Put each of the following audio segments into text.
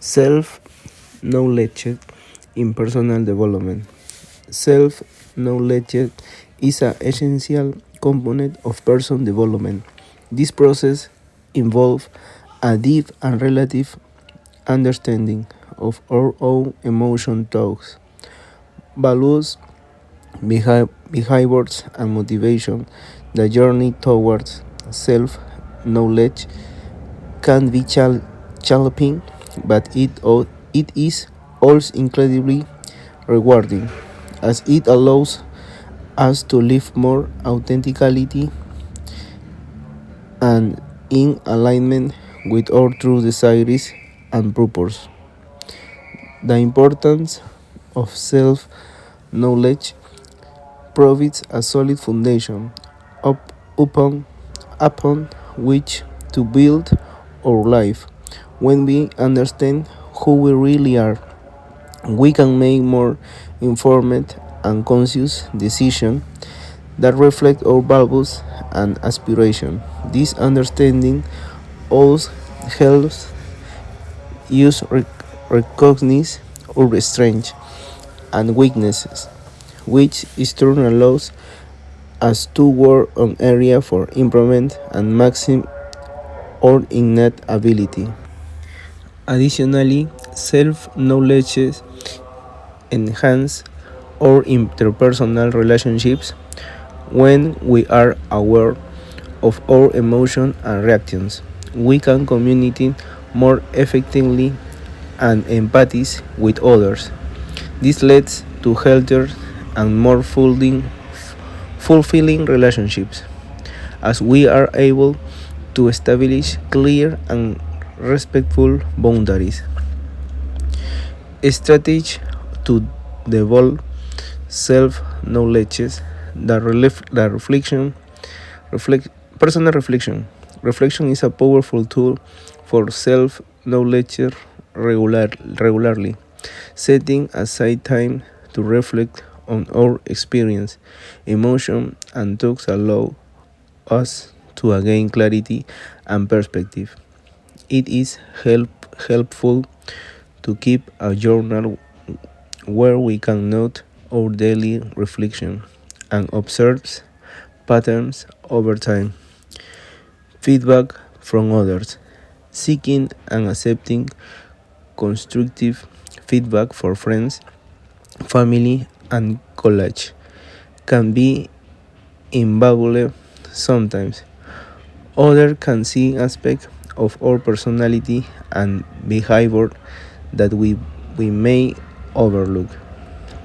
Self-knowledge in personal development. Self-knowledge is an essential component of person development. This process involves a deep and relative understanding of our own emotion thoughts, values, behaviors, and motivation. The journey towards self-knowledge can be challenging, but it is also incredibly rewarding as it allows us to live more authentically and in alignment with our true desires and purpose. The importance of self knowledge provides a solid foundation upon, upon which to build our life. When we understand who we really are, we can make more informed and conscious decisions that reflect our values and aspirations. This understanding also helps us recognize our strengths and weaknesses, which in turn allows us to work on areas for improvement and maximum our innate ability. Additionally, self-knowledge enhances our interpersonal relationships when we are aware of our emotions and reactions. We can communicate more effectively and empathize with others. This leads to healthier and more fulfilling relationships, as we are able to establish clear and respectful boundaries. Strategy to develop self-knowledge, the personal reflection. Reflection is a powerful tool for self-knowledge regularly. Setting aside time to reflect on our experience, emotion, and thoughts allow us to gain clarity and perspective. It is helpful to keep a journal where we can note our daily reflection and observe patterns over time. Feedback from others. Seeking and accepting constructive feedback for friends, family, and colleagues can be invaluable sometimes. Others can see aspects of our personality and behavior that we may overlook.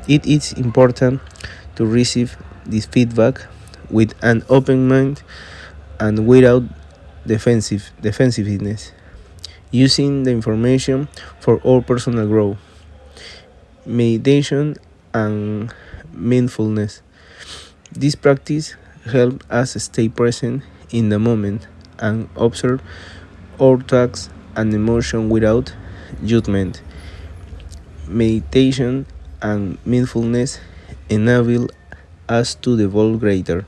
It is important to receive this feedback with an open mind and without defensiveness, using the information for our personal growth. Meditation and mindfulness. This practice helps us stay present in the moment and observe our thoughts and emotions without judgment. Meditation and mindfulness enable us to develop greater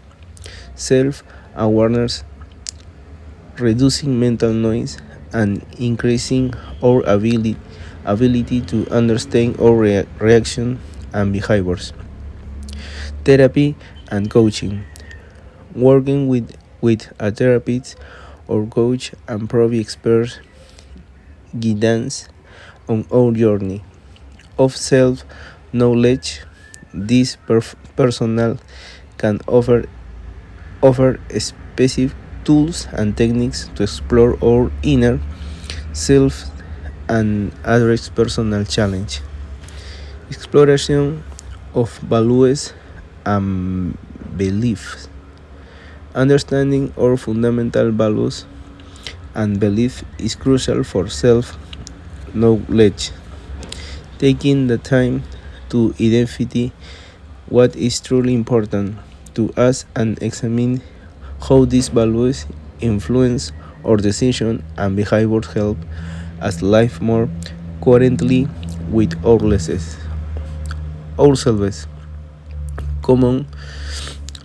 self awareness, reducing mental noise and increasing our ability to understand our reaction and behaviors. Therapy and coaching. Working with a therapist or coach and probably expert guidance on our journey of self knowledge. This personal can offer specific tools and techniques to explore our inner self and address personal challenge. Exploration of values and beliefs. Understanding our fundamental values and belief is crucial for self-knowledge. Taking the time to identify what is truly important to us and examine how these values influence our decisions and behaviors help us live more coherently with ourselves. Common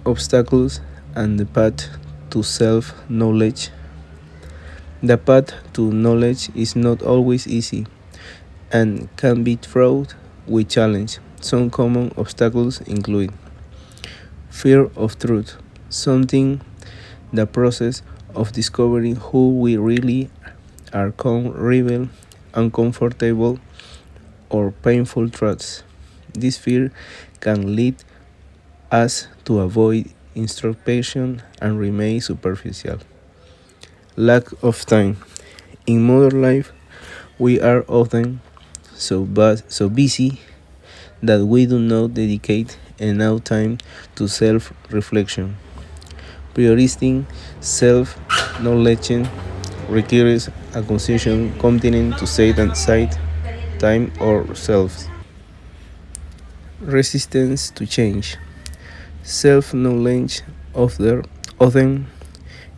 obstacles and the path to self-knowledge. The path to knowledge is not always easy. and can be fraught with challenge. Some common obstacles include fear of truth, something the process of discovering who we really are can reveal uncomfortable or painful truths. This fear can lead us to avoid introspection and remain superficial. Lack of time. In modern life, we are often so busy that we do not dedicate enough time to self reflection. Prioritizing self knowledge requires a conscious commitment to set aside time ourselves. Resistance to change. Self knowledge often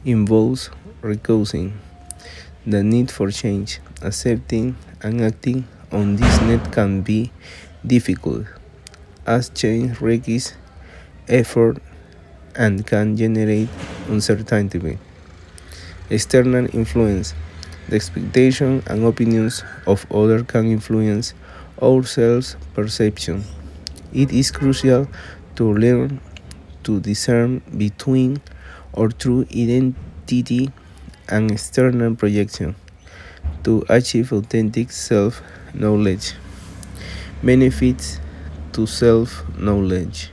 involves recognizing the need for change. Accepting and acting on this need can be difficult, as change requires effort and can generate uncertainty. External influence. The expectations and opinions of others can influence our self perception. It is crucial to learn to discern between our true identity and external projection to achieve authentic self knowledge. Benefits to self knowledge.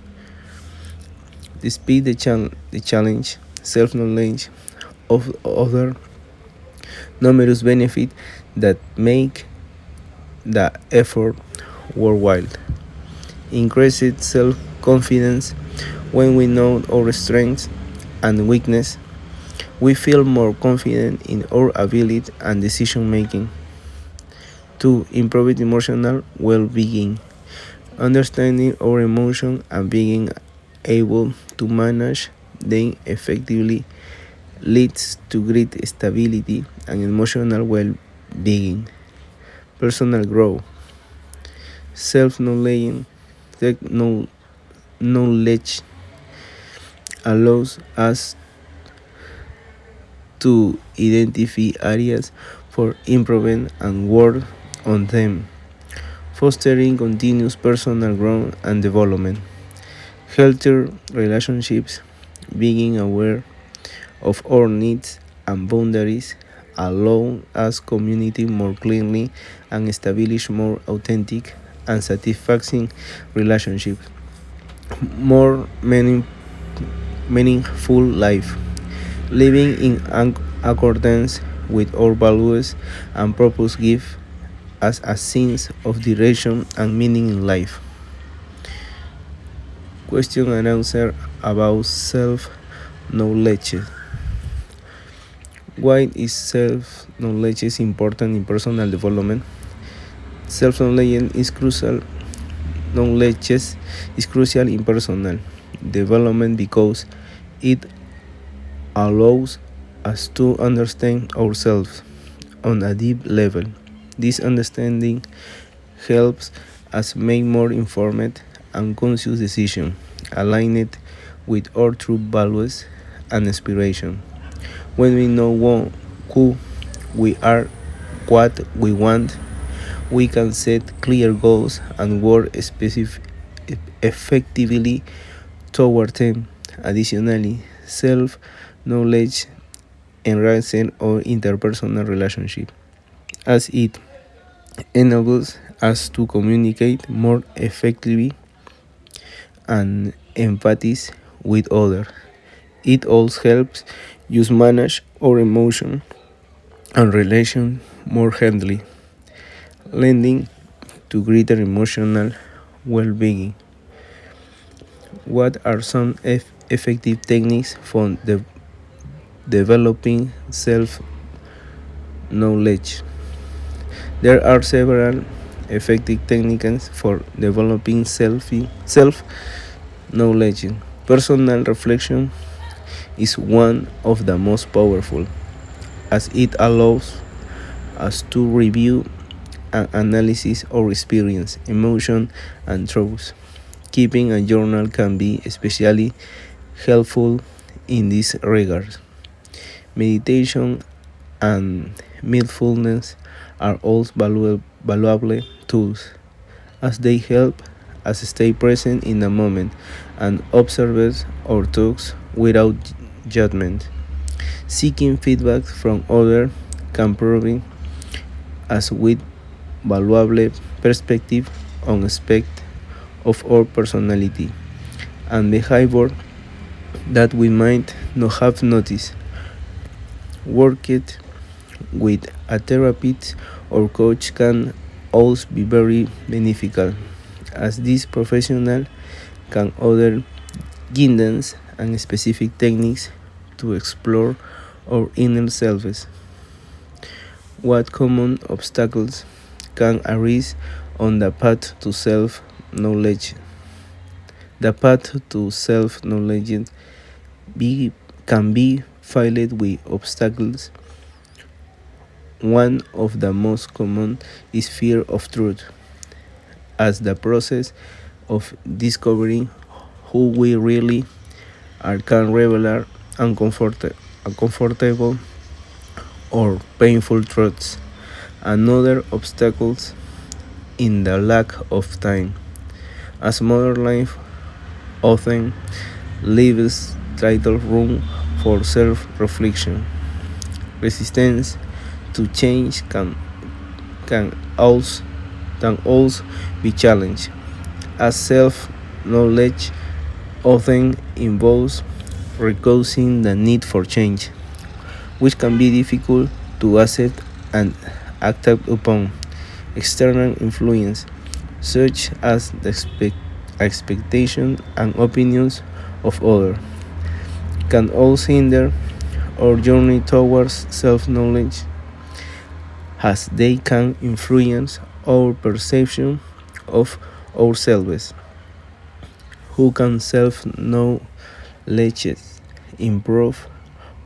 Despite the challenge, self knowledge of other numerous benefits that make the effort worthwhile. Increased self confidence. When we know our strengths and weakness, we feel more confident in our ability and decision making. 2. Improved emotional well being. Understanding our emotions and being able to manage them effectively leads to great stability and emotional well being. Personal growth. Self knowledge allows us to identify areas for improvement and work on them, fostering continuous personal growth and development. Healthier relationships, being aware of our needs and boundaries, allow us community more clearly and establish more authentic and satisfying relationships. More meaningful life. Living in accordance with our values and purpose give us a sense of direction and meaning in life. Question and answer about self-knowledge. Why is self-knowledge important in personal development? Self-knowledge is crucial. Knowledge is crucial in personal development because it allows us to understand ourselves on a deep level. This understanding helps us make more informed and conscious decisions aligned with our true values and aspirations. When we know who we are, what we want, we can set clear goals and work effectively toward them. Additionally, self-knowledge enhances our interpersonal relationship as it enables us to communicate more effectively and empathize with others. It also helps us manage our emotions and relations more handily, leading to greater emotional well-being. What are some effective techniques for developing self-knowledge? There are several effective techniques for developing self-knowledge. Personal reflection is one of the most powerful, as it allows us to review and analyze our experience, emotion, and thoughts. Keeping a journal can be especially helpful in this regard. Meditation and mindfulness are all valuable tools, as they help us stay present in the moment and observe our thoughts without judgment. Seeking feedback from others can provide us with valuable perspective on aspects of our personality and behavior that we might not have noticed. Worked with a therapist or coach can also be very beneficial, as this professional can offer guidance and specific techniques to explore our inner selves. What common obstacles can arise on the path to self knowledge? The path to self knowledge can be filled with obstacles. One of the most common is fear of truth, as the process of discovering who we really are can reveal uncomfortable or painful truths. Another obstacle in the lack of time, as modern life often leaves little room for self-reflection. Resistance to change can also can also be challenged, as self-knowledge often involves recognizing the need for change, which can be difficult to accept and act upon. External influence, such as the expectations and opinions of others, can also hinder our journey towards self-knowledge, as they can influence our perception of ourselves. Who can self-knowledge improve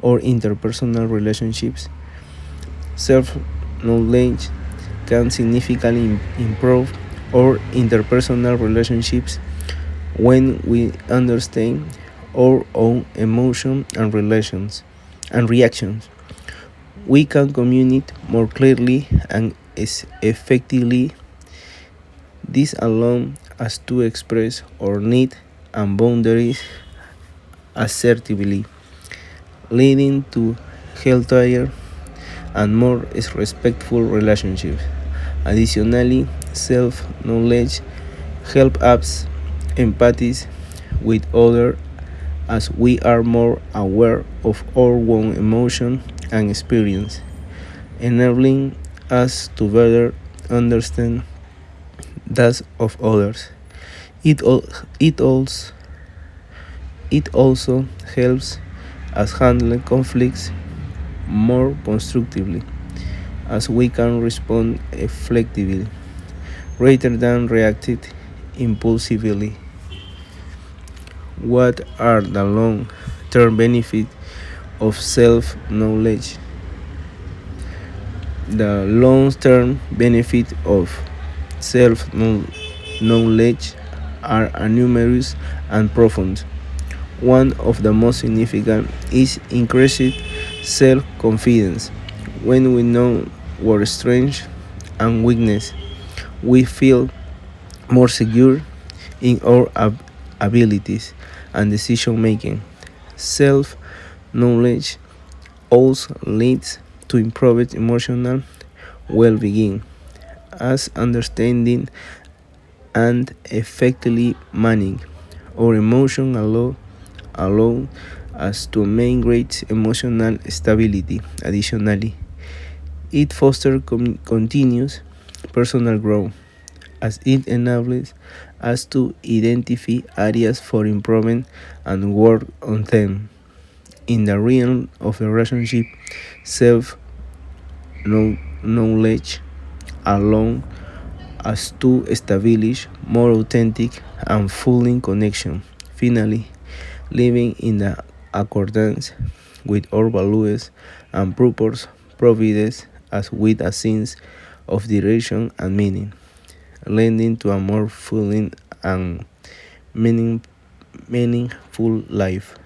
our interpersonal relationships? Self-knowledge can significantly improve our interpersonal relationships when we understand our own emotions and relations and reactions. We can communicate more clearly and effectively. This allows us to express our needs and boundaries assertively, leading to healthier and more respectful relationships. Additionally, self-knowledge helps us empathize with others, as we are more aware of our own emotions and experience, enabling us to better understand that of others. It, al- it, also, it also helps us handle conflicts more constructively, as we can respond effectively rather than react impulsively. What are the long term benefits of self knowledge? The long term benefits of self knowledge are numerous and profound. One of the most significant is increased self confidence. When we know our strengths and weakness, we feel more secure in our abilities and decision making. Self knowledge also leads to improved emotional well being, as understanding and effectively managing our emotions allow us to maintain great emotional stability. Additionally, it fosters continuous personal growth, as it enables us to identify areas for improvement and work on them. In the realm of the relationship, self knowledge allows us to establish more authentic and fulfilling connection. Finally, living in the accordance with our values and purpose provides us with a sense of direction and meaning, leading to a more fulfilling and meaningful life.